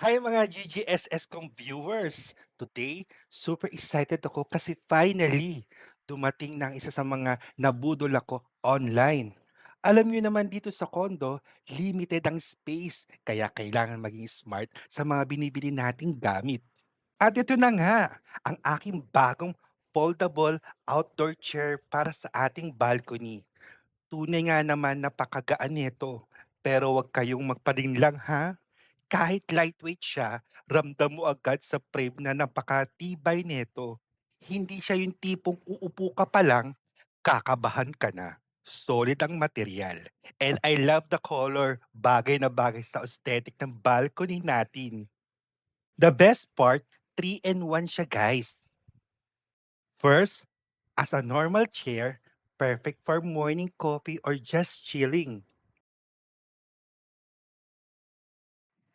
Hi mga GGSS kong viewers! Today, super excited ako kasi finally, dumating ng isa sa mga nabudol ako online. Alam niyo naman dito sa condo, limited ang space, kaya kailangan maging smart sa mga binibili nating gamit. At ito na nga, ang aking bagong foldable outdoor chair para sa ating balcony. Tunay nga naman napakagaan nito, pero wag kayong magpalinlang ha. Kahit lightweight siya, ramdam mo agad sa frame na napakatibay nito. Hindi siya yung tipong uupo ka pa lang, kakabahan ka na. Solid ang material. And I love the color. Bagay na bagay sa aesthetic ng balcony natin. The best part, 3 in 1 siya guys. First, as a normal chair, perfect for morning coffee or just chilling.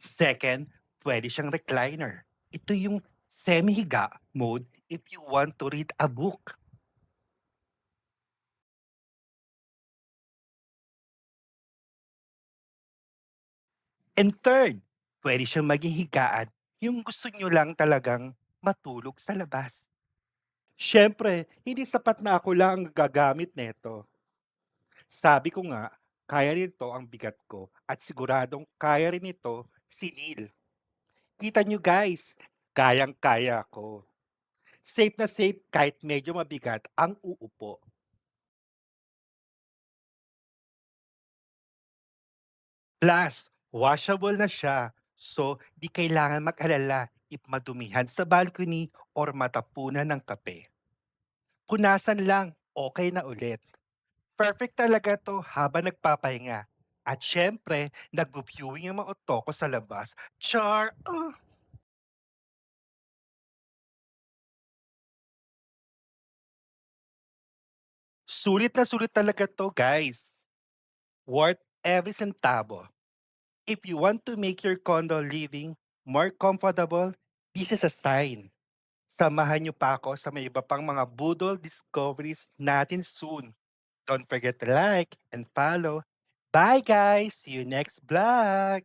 Second, pwede siyang recliner. Ito yung semi-higa mode if you want to read a book. And third, pwede siyang maging higaan yung gusto nyo lang talagang matulog sa labas. Siyempre, hindi sapat na ako lang ang gagamit nito. Sabi ko nga, kaya nito ang bigat ko at siguradong kaya rin ito si Neil. Kita nyo guys, kayang-kaya ko. Safe na safe kahit medyo mabigat ang uupo. Plus, washable na siya. So, di kailangan mag-alala if madumihan sa balcony or matapunan ng kape. Punasan lang, okay na ulit. Perfect talaga to habang nagpapahinga. At syempre, nagbo-viewing yung mga otoko sa labas. Char! Sulit na sulit talaga to, guys. Worth every centavo. If you want to make your condo living more comfortable, this is a sign. Samahan niyo pa ako sa may iba pang mga budol discoveries natin soon. Don't forget to like and follow. Bye guys! See you next vlog!